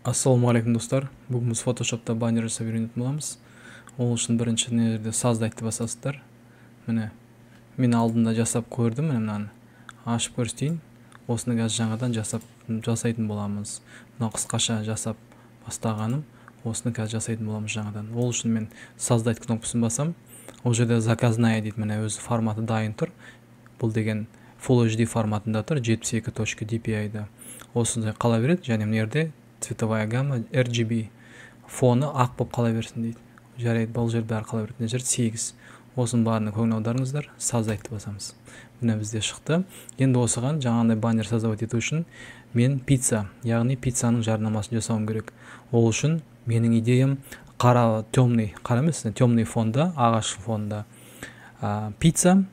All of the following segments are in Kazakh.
Ассалаумағалейкум достар. Бүгін біз Photoshop'та баннер жасап үйренетін боламыз. Ол үшін бірінші жерде создать басасыздар. Міне, мен алдында жасап көрдім, міне мынаны. Ашып көрсетейін. Осыны қазір жаңадан жасайтын боламыз. Мына қысқаша жасап бастағаным, осыны қазір жасайтын боламыз жаңадан. Ол үшін мен создать кнопкасын басам. Ол жерде заказная дейді, міне өзі форматы дайын тұр. Бұл деген Full HD форматында тұр, 72.dpi-да. Осындай қала береді, және мына жерде цветовая гамма RGB фоны ақ болып қала берсін дейді. Жарайды, бұл жер бәрі қала береді. Мына жер 8. Осының бәріне көңіл аударыңыздар. Создайтты басамыз. Міне бізде шықты. Енді осыған жаңағындай баннер создавать ету үшін мен пицца, яғни пиццаның жарнамасын жасауым керек. Ол үшін менің идеям қара емес, темный фонда, ағаш фонда пицца,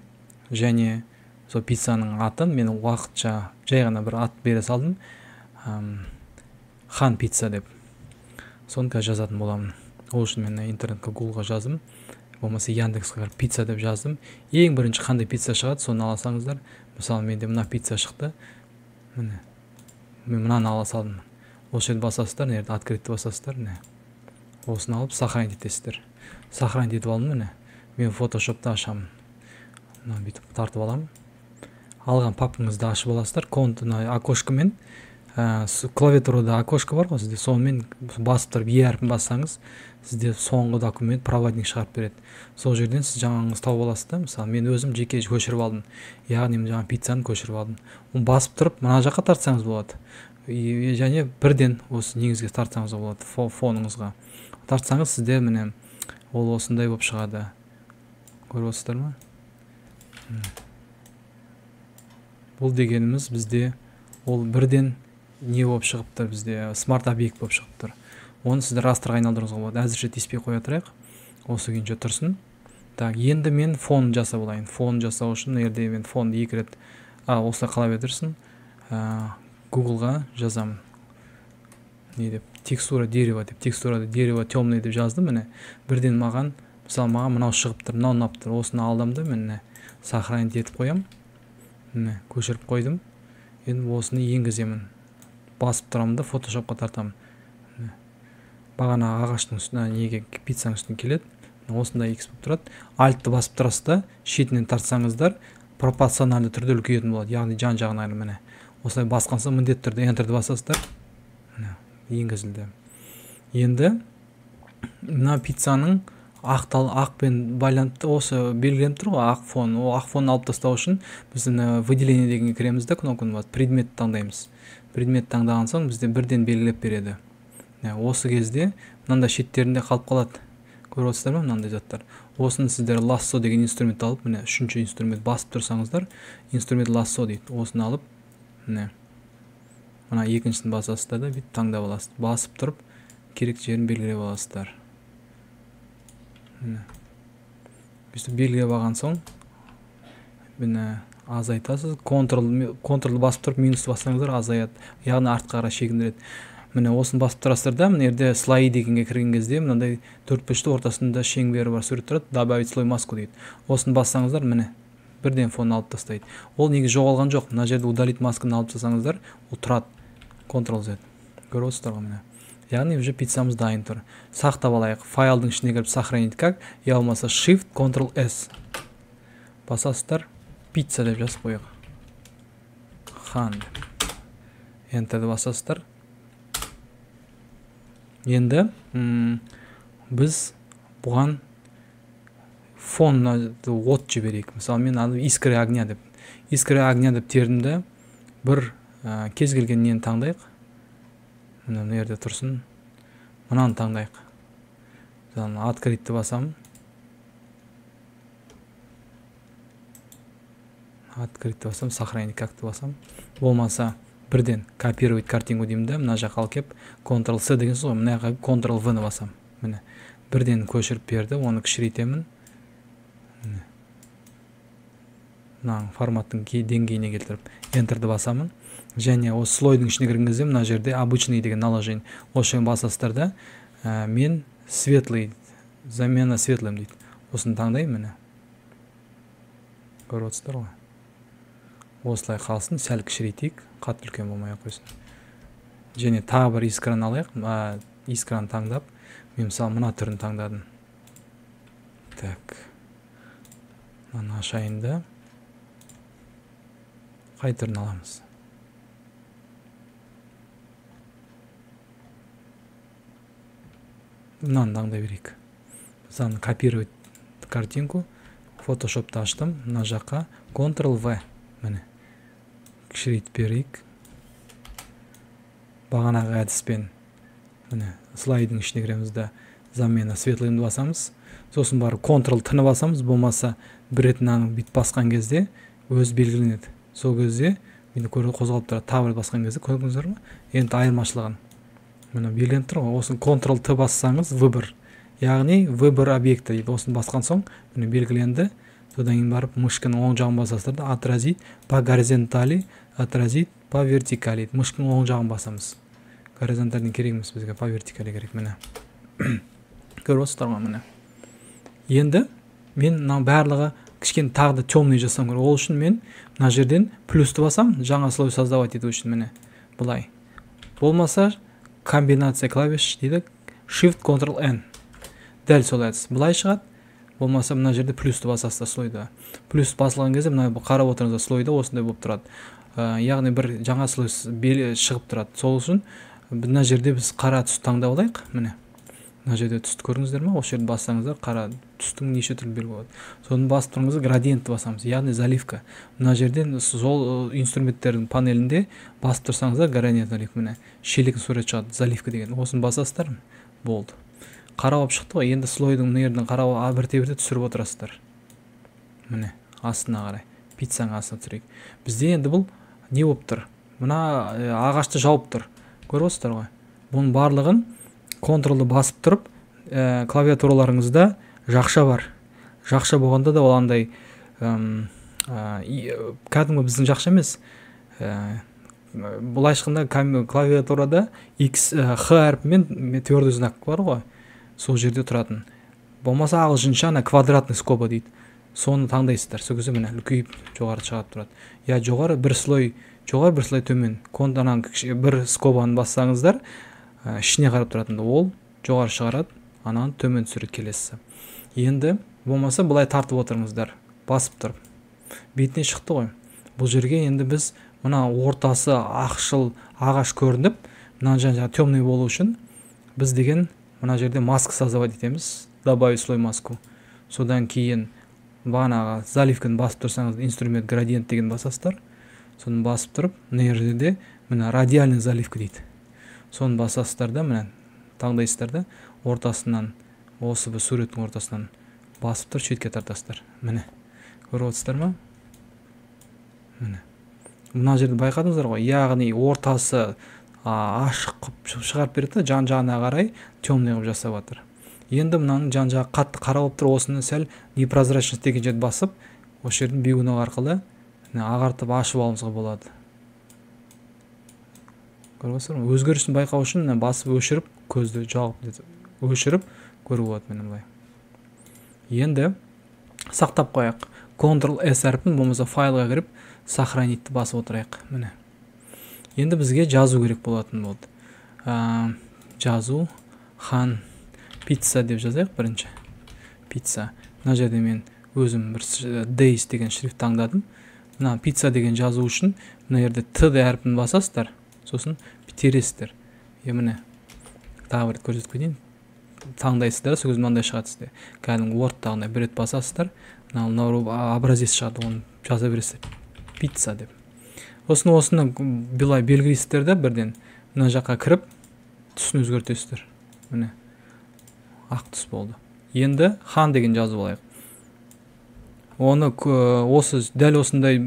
және сол пиццаның атын мен уақытша жай ғана бір ат бере салдым. Хан пицца деп. Соны қазір жазатын боламын. Ол үшін мен интернетке Googleға жаздым. Болмаса Яндексқа кіріп пицца деп жаздым. Ең бірінші қандай пицца шығады, соны ала салыңыздар. Мысалы, менде мына пицца шықты. Міне. Мен мынаны ала салдым. Ол жерді басасыздар, мына жерде открытті басасыздар, міне. Осыны алып сохранить етесіздер. Сохранить етіп алдым, міне. Мен Photoshop'та ашамын. Мынаны бүйтіп тартып аламын. Алған папкаңызды ашып аласыздар. Окошкамен клавиатурада окошко бар ғой, сізде сонымен басып тұрып E әрпін бассаңыз, сізде соңғы документ проводник шығарып береді. Сол жерден сіз жаңаңыз тауып аласыз да. Мысалы, мен өзім жеке көшіріп алдым. Яғни жаңа пиццаны көшіріп алдым. Оны басып тұрып мына жаққа тартсаңыз болады. Және бірден осы негізге тартсаңыз болады, фоныңызға. Тартсаңыз сізде міне ол осындай болып шығады. Көріп отырсыздар ма? Бұл дегеніміз бізде ол бірден не болып шығып тұр, бізде смарт объект болып шығып тұр. Оны сіздер растырға айналдыруыңызға болады. Әзірше тиіспей қоя тұрайық. Осы күйінше тұрсын. Так, енді мен фон жасап алайын. Фон жасау үшін жерде мен фонды 2 рет осылай қала берсін. Googleға жазамын. Не деп? Текстура дерева деп. Текстура дерева темный деп жаздым, міне. Бірден маған, мысалы, маған мынау шығып тұр, мынау ұнап тұр. Осыны алдым, міне. Сохранить етіп қоям. Міне, көшіріп қойдым. Енді осыны енгіземін. Басып тұрамын да Photoshop'қа тартамын. Бағана ағаштың үстіне, неге пиццаның үстіне келеді. Осындай X болып тұрады. Альтты басып тұрасыз да, шетінен тартсаңыздар, пропорциональды түрде үлкейетін болады. Яғни жан-жағына міне. Осылай басқан соң міндетті түрде Enter'ді басасыздар. Міне, енгізілді. Енді мына пиццаның ақпен байланысты осы белгіленіп тұр ғой, ақ фон. Ол ақ фонын алып тастау үшін біз выделение дегенге кіреміз да, кнопканы басып предмет таңдаймыз. Предмет таңдаған соң бізде бірден белгілеп береді. Осы кезде мынандай шеттерінде қалып қалады. Көріп отырсыздар ма мынандай заттар? Осыны сіздер лассо деген инструмент алып, міне үшінші инструмент басып тұрсаңыздар, инструмент лассо дейді. Осыны алып, міне мына екіншісін басасыздар да, бүйтіп таңдап аласыз. Басып тұрып, керек жерін белгілеп аласыздар. Міне. Бүйтіп белгілеп алған соң, міне азайтасыз. Контролды басып тұрып, минусты бассаңыздар азаяды. Яғни артқа қарай шегіндіреді. Міне осыны басып тұрасыздар да, мына жерде слой дегенге кірген кезде мынандай төртбұрышты ортасында шеңбері бар сурет тұрады. Добавить слой маску дейді. Осыны бассаңыздар, міне бірден фон алып тастайды. Ол неге жоғалған жоқ. Мына жерде удалить масканы алып тастасаңыздар, ол тұрады. Ctrl-Z. Көріп отырсыздар ғой міне. Яғни уже пиццамыз дайын тұр. Сақтап алайық. Файлдың ішіне кіріп сохранить как, я болмаса Shift Ctrl-S. Басасыздар, пицца деп жазып қояйық. Хан деп. Enter'ді басасыздар. Енді біз бұған фонны от жіберейік. Мысалы, мен искры огня деп. Искры огня деп терімді бір кез келген нені таңдайық. Мына жерде тұрсын. Мынаны таңдайық. Открытті басамын. Открытті басам, сохранить какты басам. Болмаса бірден копировать картинку деймін да, мына жаққа алып кеп, Ctrl-C деген сөз ғой, мына жаққа Ctrl-V-ні басам. Міне, бірден көшіріп берді, оны кішірейтемін. Міне. Мына форматтың деңгейіне келтіріп, Enter'ді басамын. Және осы слойдың ішіне кірген кезде мына жерде обычный деген наложение. Осы басасыздар да, мен светлый, замена светлым дейді. Осыны таңдаймын, міне. Көріп отырсыздар ғой. Осылай қалсын, сәл кішірейтейік, қатты үлкен болмай ақ қойсын. және тағы бір искран алайық. Искран таңдап, мен мысалы мына түрін таңдадым. Так. Мына ашайында. Қай түрін аламыз? Мынаны таңдай берейік. Мысалы копировать картинку. Photoshop'та аштым. Мына жаққа Ctrl-V. Міне. Кішірейтіп берейік. Бағанағы әдіспен. Міне, слайдың ішіне кіреміз де замена светлыйымды басамыз. Сосын барып Ctrl-T-ні басамыз. Болмаса бір рет мынаны бүйтіп басқан кезде өз белгіленеді. Сол кезде мені қозғалып тұрады. Тағы бір басқан кезде көрдіңіздер ме? Енді айырмашылығын. Міне белгіленіп тұр ғой. Осын Ctrl-T бассаңыз выбор. Яғни выбор объекті дейді. Осын басқан соң міне белгіленді. Содан кейін барып мышканың оң жағын басасыздар да отразить по горизонтали, отразить по вертикали. Мышканың оң жағын басамыз. Горизонтальный керек емес, бізге по вертикали керек. Міне. Көріп отырсыздар ма міне. Енді мен мына барлығы кішкене тағы да темный жасам керек. Ол үшін мен мына жерден плюсты басам, жаңа слой создавать ету үшін міне. Бұлай. Болмаса комбинация клавиш дейді. Shift Ctrl N. Дәл сол әдіс. Бұлай шығады. Болмаса мына жерде плюсты басасыздар слойда. Плюс басылған кезде мына қарап отырыңыздар слойда осындай болып тұрады. Яғни бір жаңа слой шығып тұрады. Сол үшін мына жерде біз қара түс таңдап алайық. Міне. Мына жерде түсті көрдіңіздер ме? Осы жерді бассаңыздар қара түстің неше түрлі белгі болады. Соны басып тұрыңыздар градиентті басамыз. Яғни заливка. Мына жерден сол инструменттердің панелінде басып тұрсаңыздар градиент заливка. Міне. Шелек сурет шығады. Заливка деген. Осыны басасыздар. Болды. Қара болып шықты ғой. Енді слойдың мына жерден қара бірте-бірте түсіріп отырасыздар. Міне. Астына қарай. Пиццаның астына түсірейік. Бізде енді бұл не болып тұр? Мына ағашты жауып тұр. Көріп отырсыздар ғой. Бұның барлығын Ctrl-ды басып тұрып, клавиатураларыңызда жақша бар. Жақша болғанда да ол андай кәдімгі біздің жақша емес. Бұлай шыққанда клавиатурада X, Х әрпімен твердый знак бар ғой. Сол жерде тұратын. Болмаса ағылшынша квадратный скоба дейді. Соны таңдайсыздар. Сол кезде міне үлкейіп жоғары шығып тұрады. Я жоғары бір слой төмен. Контанан бір скобаны бассаңыздар, ішіне қарап тұратын. Ол жоғары шығарады, ананы төмен түсіріп келесіз. Енді болмаса бұлай тартып отырыңыздар. Басып тұрып. Бетіне шықты ғой. Бұл жерге енді біз мына ортасы ақшыл ағаш көрініп, мына жаңа темный болу үшін біз деген мына жерде маска создавать етеміз. Добавить слой маску. Содан кейін бағанағы заливканы басып тұрсаңыз, инструмент градиент деген басасыздар. Соны басып тұрып, мына жерде мына радиальный заливка дейді. Соны басасыздар да, міне таңдайсыздар да, ортасынан, осы бір суреттің ортасынан басып тұр, шетке тартасыздар. Міне. Көріп отырсыздар ма? Міне. Мына жерде байқадыңыздар ғой, яғни ортасы ашық шығарып береді, жан-жағына қарай темный қылып жасап жатыр. Енді мынаның жан-жағы қатты қара болып тұр, осыны сәл непрозрачность деген жерді басып, осы жердің бигуна арқылы ағартып ашып алуымызға болады. Көріп отырсыздар ма? Өзгерісін байқау үшін басып өшіріп, көзді жауып өшіріп көруге болады міне былай. Енді сақтап қояйық. Ctrl-S әрпін болмаса файлға кіріп, сохранитті басып отырайық. Міне. Енді бізге жазу керек болатын болды. Жазу хан пицца деп жазайық бірінші. Пицца. Мына жерде мен өзім бір Days деген шрифт таңдадым. Мына пицца деген жазу үшін мына жерде Т әрпін басасыздар. Сосын тересіздер. Міне тағы бір көрсетіп кетейін. Таңдайсыздар, сол кезде мынандай шығады сізде. Кәдімгі Word-тағындай бір рет басасыздар. Мына образец шығады, оны жаза бересіздер. Пицца деп. Осыны былай белгілейсіздер да бірден. Мына жаққа кіріп, түсін өзгертесіздер. Міне. Ақ түс болды. Енді хан деген жазып алайық. Оны дәл осындай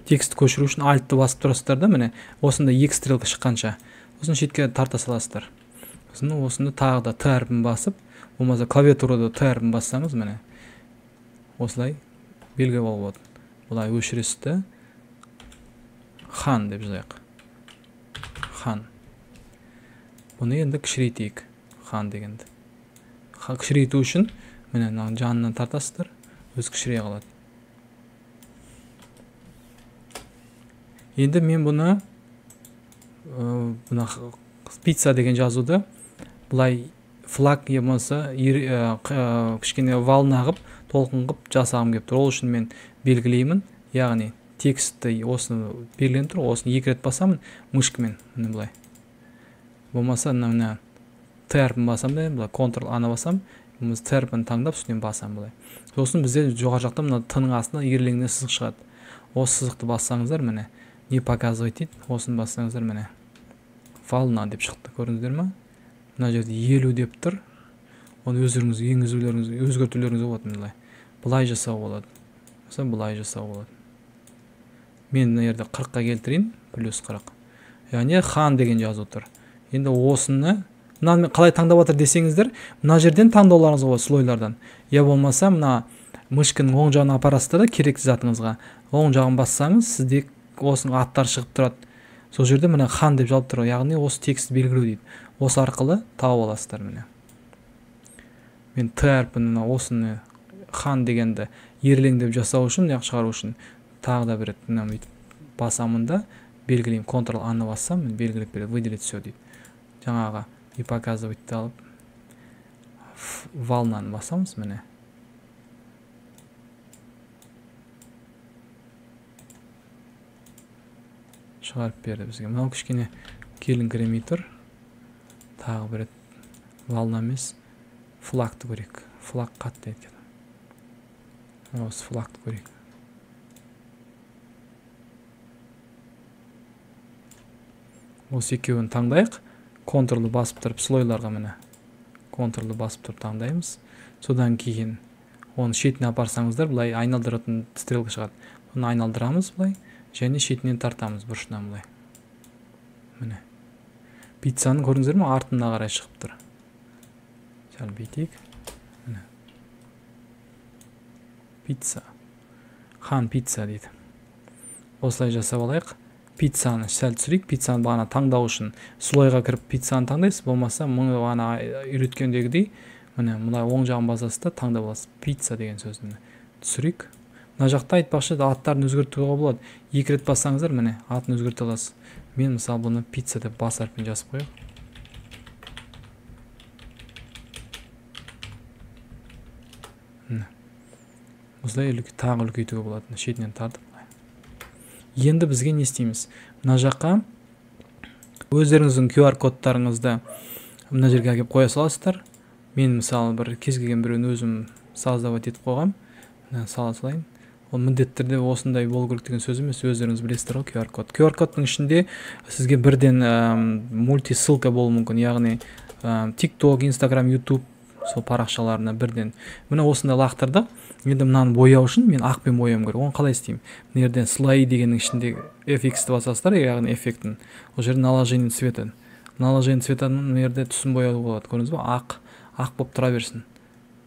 текстті көшіру үшін альтты басып тұрасыздар да, міне. Осында екі стрелка шыққанша. Осыны шетке тарта саласыздар. Осыны тағы да Т әрпін басып, болмаса клавиатурада Т әрпін бассаңыз, міне. Осылай белгі болады. Бұлай өшіресізді. Хан деп жазайық. Хан. Бұны енді кішірейтейік. Хан дегенді. Кішірейту үшін, міне жанынан тартасыздар, өз кішірей қалады. Енді мен бұны пицца деген жазуды былай флаг я болмаса кішкене волна қылып толқын қылып жасағым келіп тұр. Ол үшін мен белгілеймін, яғни текстті осыны белгіленіп тұр, осыны 2 рет басамын мышкамен, міне былай. Болмаса мына Т әрпін басам да, былай Ctrl-A-ны басам, Т әрпін таңдап үстінен басам былай. Сосын бізде жоғары жақта мына Т-ның астында ерлеңден сызық шығады. Осы сызықты бассаңыздар, міне не показывать дейді, осыны бассаңыздар, міне волна деп шықты, көрдіңіздер ме? Мына жерде 50 деп тұр. Оны өздеріңіз енгізулеріңіз, өзгертулеріңіз болады, міне былай жасау болады. Мысалы былай жасау болады. Мен мына жерде 40-қа келтірейін, +40. Яғни хан деген жазу тұр. Енді осыны мынаны қалай таңдап жатыр десеңіздер, мына жерден таңдауларыңыз болады слойлардан. Я болмаса мына мышканың оң жағына апарасыздар да керекті затыңызға. Оң жағын бассаңыз, сізде осының аттар шығып тұрады. Сол жерде мына хан деп жазып тұр, яғни осы текстті белгілеу дейді. Осы арқылы тауып аласыздар міне. Мен Т әрпін осыны хан дегенді ерлең деп жасау үшін, яқ шығару үшін тағы да бір рет басамын да белгілеймін. Ctrl-A-ны бассам, белгілеп береді, выделить все дейді. Жаңаға и показывать алып волнаны басамыз міне. Шығарып берді бізге. Мынау кішкене келіңкіремей тұр. Тағы бір рет волна емес, флагты көрейік. Флаг қатты еткен. Осы флагты көрейік. Осы екеуін таңдайық. Ctrl-ды басып тұрып слойларға міне. Ctrl-ды басып тұрып таңдаймыз. Содан кейін оны шетіне апарсаңыздар, былай айналдыратын стрелка шығады. Оны айналдырамыз былай, және шетінен тартамыз бұрышынан былай. Міне. Пиццаның көрдіңіздер ме? Артына қарай шығып тұр. Сәл бүйтейік. Міне. Пицца. Хан пицца дейді. Осылай жасап алайық. Пиццаны сәл түсірейік. Пиццаны бағана таңдау үшін слойға кіріп пиццаны таңдайсыз, болмаса мұны бағана үйреткендегідей міне мұндай оң жағын басасыз да таңдап аласыз. Пицца деген сөзді түсірейік. Мына жақта айтпақшы аттарын өзгертуге болады. 2 рет бассаңыздар, міне атын өзгерте аласыз. Мен мысалы бұны пицца деп бас әрпін жазып қояйық. Осылай тағы үлкейтуге болады. Шетінен тартып. Енді бізге не істейміз? Мына жаққа өздеріңіздің QR кодтарыңызды мына жерге әкеп қоя саласыздар. Мен мысалы бір кез келген біреуін өзім создавать етіп қойғам. Сала салайын. Ол міндетті түрде осындай болу керек деген сөз емес, өздеріңіз білесіздер ғой QR код. QR кодтың ішінде сізге бірден мультисылка болуы мүмкін, яғни TikTok, Instagram, YouTube сол парақшаларына бірден. Міне осындай лақтырдық. Енді мынаны бояу үшін мен ақпен бояуым керек. Оны қалай істеймін? Мына жерден слай дегеннің ішіндегі FX-ті басасыздар, яғни эффектін. Ол жерде наложение цвета. Наложение цветаның мына жерде түсін бояуға болады. Көрдіңіз бе? Ақ болып тұра берсін.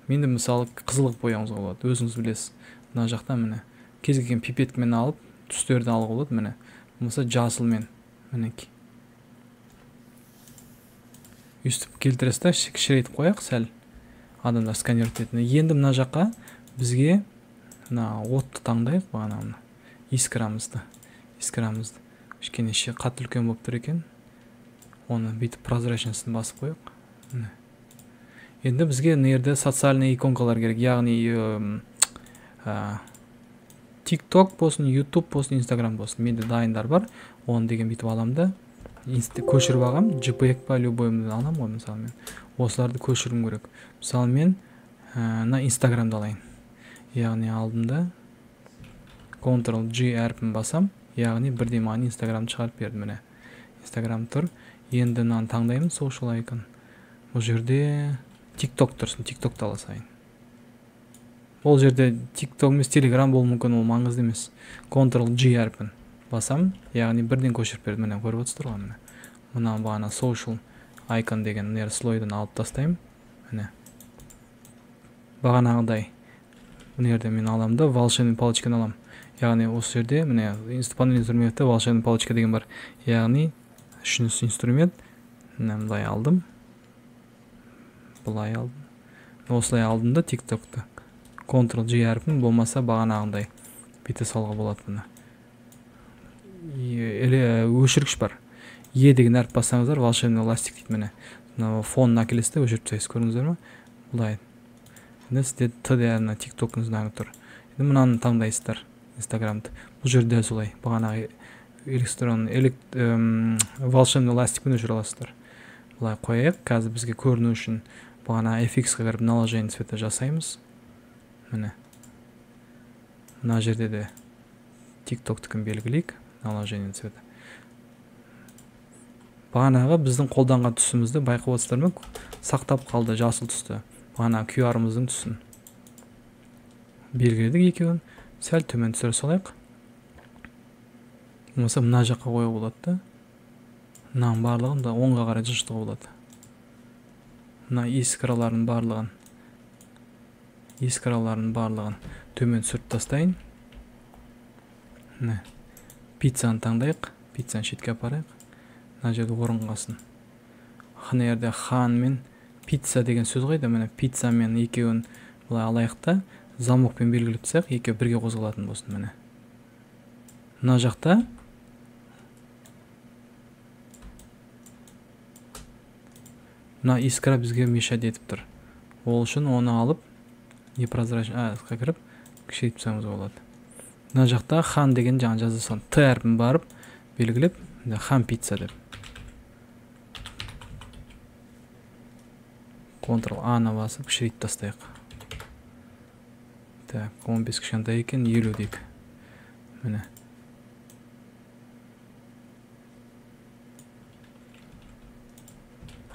Мен де мысалы қызыл қылып бояуыңызға болады. Өзіңіз білесіз. Мына жақта міне кез келген пипеткамен алып түстерді алуға болады міне. Болмаса жасылмен мінекей. Үстіп келтіресіз да кішірейтіп қояйық сәл. Адамдар сканировать етеді. Енді мына жаққа бізге мына отты таңдайық, бағана мына искрамызды. Кішкене қатты үлкен болып тұр екен. Оны бүйтіп прозрачныйсын басып қояйық. Енді бізге мына жерде социальный иконкалар керек, яғни TikTok болсын, YouTube болсын, Instagram болсын. Менде дайындар бар. Оны деген бүйтіп аламын да көшіріп алғам. JPEG па любойымды аламын ғой, мысалы мен. Осыларды көшірім керек. Мысалы мен мына Instagram'ды алайын. Яғни алдымда Ctrl-G әрпін басам, яғни бірден маған Instagram'ды шығарып берді міне. Instagram тұр. Енді мынаны таңдаймын, social icon. Бұл жерде TikTok тұрсын, TikTok'ты ала салайын. Ол жерде TikTok емес, Telegram болуы мүмкін, ол маңызды емес. Ctrl-G әрпін басам, яғни бірден көшіріп берді. Міне көріп отырсыздар ғой міне. Мына бағана social icon деген нер слойдан алып тастаймын. Міне. Бағанағыдай. Мына жерде мен аламын да волшебный палочканы аламын. Яғни осы жерде міне панель инструментте волшебный палочка деген бар. Яғни үшінші инструмент. Міне былай алдым. Былай алдым. Осылай алдым да TikTok'ты. Ctrl-G әрпін болмаса бағанағындай бете салға болады бұны. Өшіргіш бар. Е деген әріп бассаңыздар волшебный ластик дейді. Міне мына фонын әкелесіз де өшіріп тастайсыз, көрдіңіздер ме? Былай. Енді сізде Т де тиктоктың знагы тұр. Енді мынаны таңдайсыздар, инстаграмды. Бұл жерде дәл солай бағанағы волшебный ластикпен өшіре аласыздар. Былай қояйық, қазір бізге көріну үшін бағана FX-қа кіріп наложение цвета жасаймыз. Міне мына жерде де тиктоктікін белгілейік, наложение цвета. Бағанағы біздің қолданған түсімізді байқап отырсыздар ма? Сақтап қалды жасыл түсті. Бағана QR-ымыздың түсін белгіледік екеуін. Сәл төмен түсіре салайық. Болмаса мына жаққа қоюға болады да. Мынаның барлығын да оңға қарай жылжытуға болады. Мына искралардың барлығын төмен түсіріп тастайын. Міне пиццаны таңдайық. Пиццаны шетке апарайық. Мына жерде орын қалсын. Мына жерде хан мен пицца деген сөз қойды. Міне пицца мен екеуін былай алайық та, замокпен белгілеп тастайық, екеуі бірге қозғалатын болсын. Міне мына жақта мына искра бізге мешать етіп тұр. Ол үшін оны алып непрозрачный кіріп кішірейтіп тастауымыз болады. Мына жақта хан деген жаңа жазылсын. Т әрпін барып белгілеп, хан пицца деп. Ctrl-A-на басып кішірейтіп тастайық. Так, 15 кішкентай екен, 50 дейік. Міне.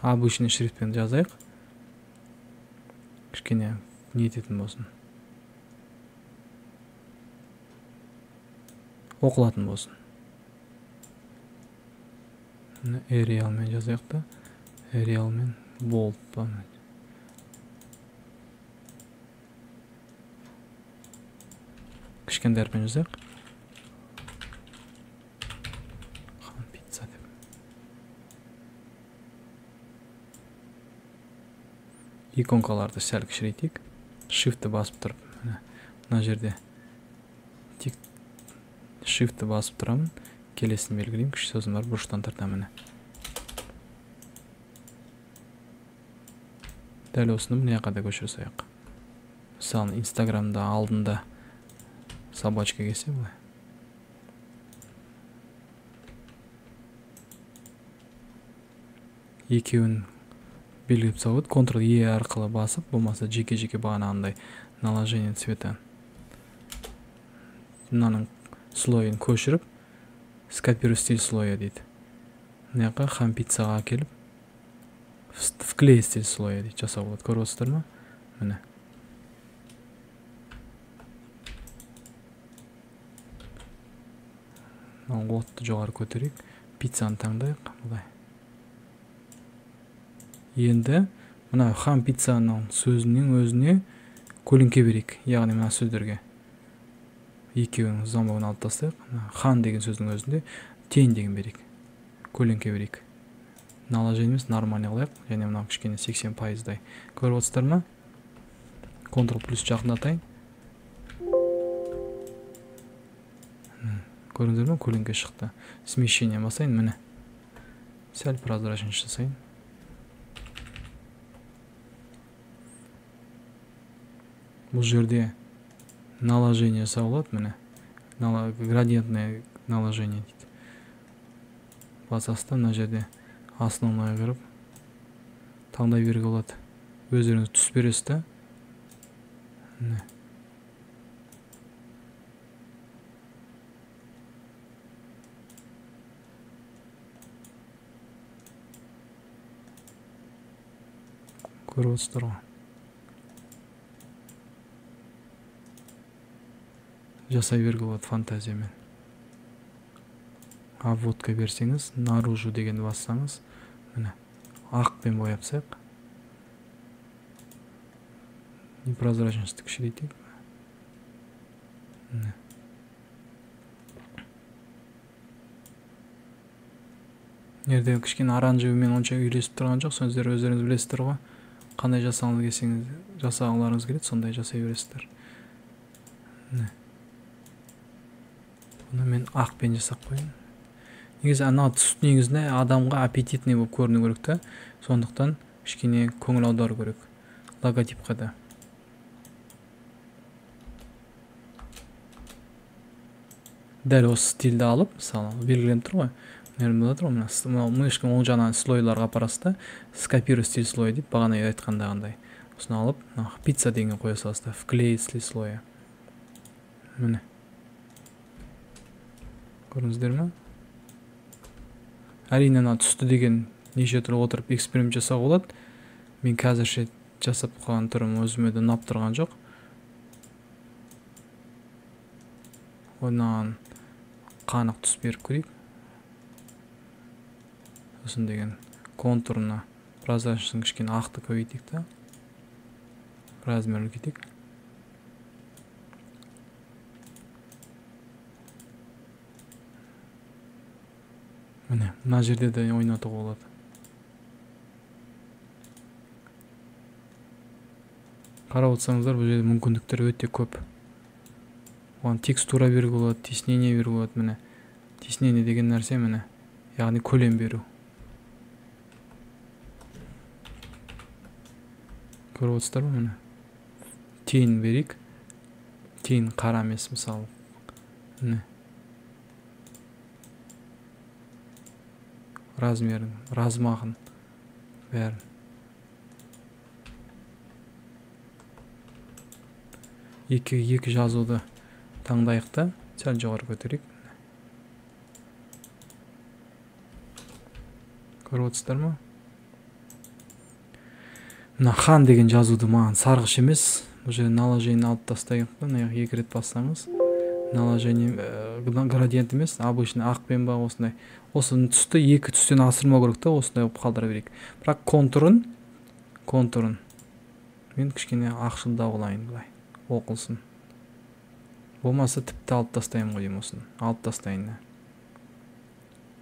Обычный шрифтпен жазайық. Кішкене не ететін болсын. Оқылатын болсын. Arial мен жазайық та. Arial мен bold. Кішкентай әрпен жазайық. Хан пицца деп. Иконкаларды сәл кішірейтейік. Shift-ті басып тұрып, мына жерде Shift-ті басып тұрамын. Келесін белгілеймін, кіші сөзім бар, бұрыштан тартамын. Дәл осыны мына жаққа да көшіре салайық. Мысалы, Инстаграмда алдында собачка келсе былай. Екеуін белгілеп салып, Ctrl-E арқылы басып, болмаса жеке-жеке бағанағындай наложение цвета. Мынаның слойын көшіріп, скопируй стиль слоя дейді. Мына жаққа хан пиццаға келіп, вклей стиль слоя дейді, жасау болады. Көріп отырсыздар ма? Міне. Отты жоғары көтерейік. Пиццаны таңдайық. Енді мына хан пиццаның сөзінің өзіне көлеңке берейік. Яғни мына сөздерге екеуінің замогын алып тастайық. Хан деген сөздің өзінде тень деген берейік. Көлеңке берейік. Наложениеміз нормальный қылайық. Және мына кішкене 80%-дай. Көріп отырсыздар ма? Ctrl плюс жақындатайын. Көрдіңіздер ме? Көлеңке шықты. Смещение басайын, міне. Сәл прозрачный жасайын. Бұл жерде наложение жасалады, міне. Градиентное наложение дейді. Басасыздар, мына жерде основной кіріп таңдай беруге болады. Өздеріңіз түс бересіз да. Міне. Көріп отырсыздар ғой. Жасай беруге болады фантазиямен. Обводка берсеңіз, наружу деген бассаңыз, міне, ақпен бояп тастайық. Непрозрачностьті кішірейтейік. Міне. Ерде кішкене оранжевімен онша үйлесіп тұрған жоқ, сөздер өздеріңіз білесіздер ғой. Қандай жасағыларыңыз келеді, сондай жасай бересіздер. Бұны мен ақпен жасап қойын. негизи ана түс негизинде адамга аппетитный болуп көрүнү керек да. Сондуктан кичине көңүл аударуу керек логотипке да. Дәл осы стилди алып, мисалы, белгиленип тур го. Мына мышканын оң жагынан слойларга барасыз да, скопируй стиль слоя дейт, багана айткандагындай. Осуну алып, пицца деген кое саласыз да, вклеить стиль слоя. Міне. Көрдүңүздөрбү? Әрине ана түстү деген неше түрлі отырып эксперимент жасауға болот. Мен қазірше жасап қойған түрім өзіме де ұнап тұрған жоқ. Онан қанық түс беріп көрейік. Сосын деген контурына прозрачнысын кішкене ақты көбейтейік та. Размер үлкейтейік. Міне, мына жерде де ойнатуға болады. Қарап отырсаңыздар, бұл жерде мүмкіндіктер өте көп. Оған текстура беруге болады, тиснение беруге болады, міне. Тиснение деген нәрсе міне, яғни көлем беру. Көріп отырсыздар ма, міне. Тейін берейік. Тейін қара емес, мысалы. Міне. Размерін, размағын бәрін. Екі жазуды таңдайық та, сәл жоғары көтерейік. Көріп отырсыздар ма? Мына хан деген жазуды маған сарғыш емес. Бұл жерде наложение алып тастайық та, мына екі рет бассаңыз. Наложение градиент емес, обычный ақпен ба осындай. Осы түсті екі түстен асырмау керек та, осындай қалдыра берейік. Бірақ контурын мен кішкене ақшылдау қылайын былай. Оқылсын. Болмаса тіпті алып тастайын қойдым осыны. Алып тастайын.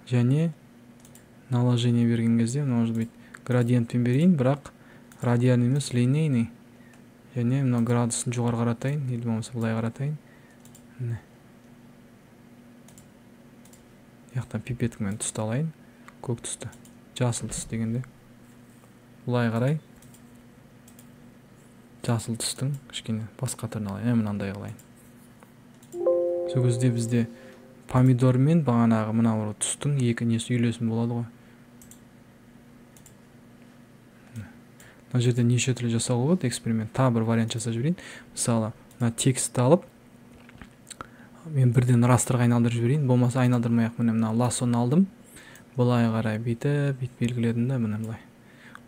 Және наложение берген кезде, может быть, градиентпен берейін, бірақ радиальный емес, линейный. Және мына градусын жоғары қаратайын, или болмаса былай қаратайын. Яқтан пипетіңмен түсті алайын, көк түсті, жасыл түс дегенде. Бұлай қарай, жасыл түстің кішкене басқа түрін алайын, мынандай қылайын. Сол кезде бізде помидор мен бағанағы мына түстің екі несі үйлесім болады ғой. Мына жерде неше түрлі жасауға болады эксперимент. Тағы бір вариант жасап жіберейін. Мысалы, мына текстті алып, мен бірден растрға айналдырып жіберейін. Болмаса айналдырмай-ақ, мына лассоны алдым. Былай қарай бүйтіп белгіледім да, міне былай.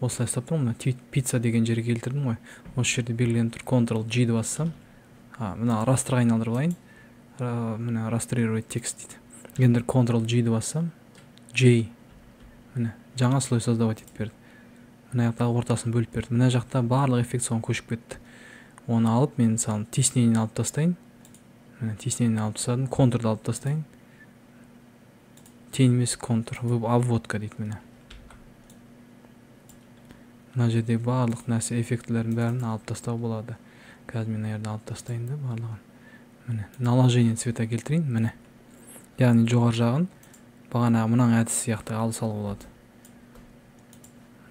Осылай істеп тұрмын, мына пицца деген жерге келтірдім ғой. Осы жерде белгіленіп тұр, Ctrl-G-ді бассам, мына растрға айналдырып алайын. Міне растрировать текст дейді. Енді Ctrl-G-ді бассам, J. Міне жаңа слой создавать етіп берді. Мына жақта ортасын бөліп берді. Мына жақта барлық эффект соған көшіп кетті. Оны алып, мен мысалы тиснениені алып тастайын. Міне тиснениені алып тастадым, контурды алып тастайын. Тень емес контур, обводка дейді міне. Мына жерде барлық нәрсе эффектілерін бәрін алып тастау болады. Қазір мен жерден алып тастайын да барлығын. Міне наложение цвета келтірейін, міне. Яғни жоғар жағын бағанағы мынаң әдіс сияқты алып салу болады.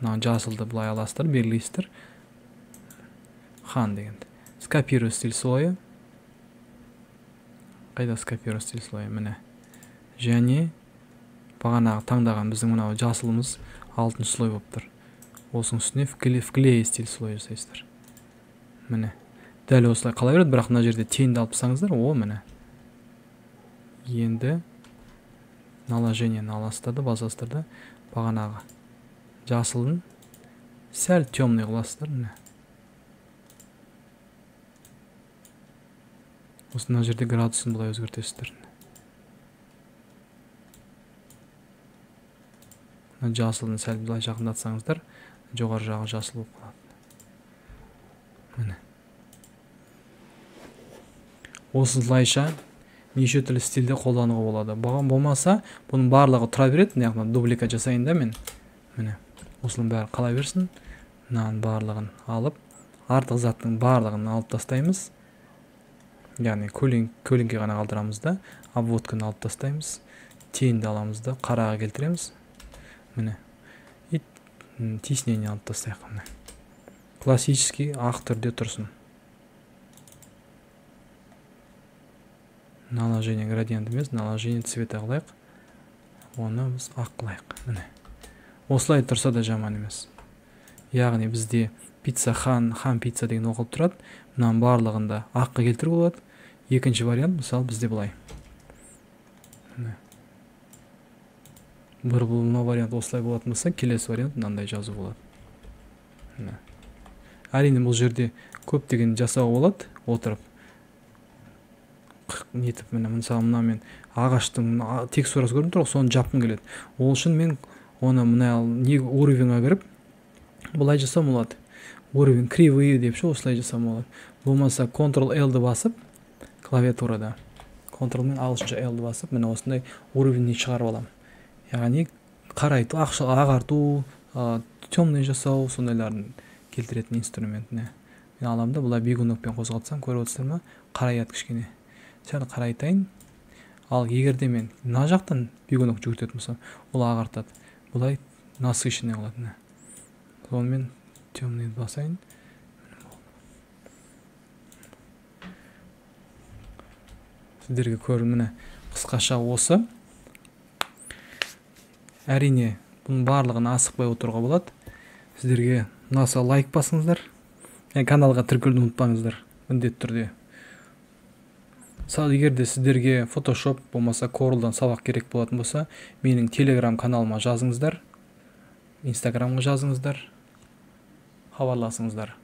Мына жасылды былай аласыздар, белгілейсіздер. Хан дегенді. Скопируй стиль слоя. Қайда скопируй стиль слоя, міне. Және бағанағы таңдаған біздің мынау жасылымыз алтын слой болып тұр. Осының үстіне вклей стиль слой жасайсыздар. Міне. Дәл осылай қала береді, бірақ мына жерде теңді алып тастаңыздар, о міне. Енді наложениені аласыздар да, басасыздар да, бағанағы жасылын сәл темный қыласыздар, міне. Осы мына жерде градусын былай өзгертесіздер. Жасылын сәл былай жақындатсаңыздар, жоғары жағы жасыл болып қалады. Міне. Осылайша неше түрлі стилде қолдануға болады. Бұған болмаса, бұның барлығы тұра береді, яғни дубликат жасайын да мен. Міне. Осының бәрі қала берсін. Мынаның барлығын алып, артық заттың барлығын алып тастаймыз. Яғни көлеңке ғана қалдырамыз да, обводканы алып тастаймыз. тенді аламыз да қараға келтіреміз. Міне. И тиснение алып тастайық. Міне. Классический ақ түрде тұрсын. Наложение градиент емес, наложение цвета қылайық. Оны біз ақ қылайық. Міне. Осылай тұрса да жаман емес. Яғни бізде пицца хан пицца деген оқылып тұрады. Мұнан барлығында аққа келтіруге болады. Екінші вариант, мысалы, бізде былай. Бір бұл вариант осылай болатын болса, келесі вариант мынандай жазу болады. Әрине бұл жерде көптеген жасауға болады, отырып. Нетіп, мысалы, мына мен ағаштың текстурасы көріп тұр, соны жапқым келеді. Ол үшін мен оны мына уровеньға кіріп, бұлай жасам болады. Уровень кривые деп ше, осылай жасам болады. Болмаса Ctrl-L-ді басып, клавиатурада Ctrl-мен ағылшынша L-ді басып, міне осындай уровеньні шығарып алам. Яғни қарайту, ағарту, темный жасау, сондайларын келтіретін инструментіне. Мен аламда бұлай бигунокпен қозғалтсам, көріп отырсыздар ма? Қараят кішкене. Сәл қарайтайын. Ал егерде мен мына жақтан бигунок жүгіртетін болсам, ол ағартады. Бұлай насыщенный қылады. Сонымен темный басайын. Сіздерге көрін, міне қысқаша осы. Әрине, бұның барлығын асықпай отыруға болады. Сіздерге ұнаса лайк басыңыздар. Каналға тіркелуді ұмытпаңыздар, міндетті түрде. Мысалы, егерде сіздерге Photoshop болмаса Corel'дан сабақ керек болатын болса, менің Telegram каналыма жазыңыздар, Instagramға жазыңыздар, хабарласыңыздар.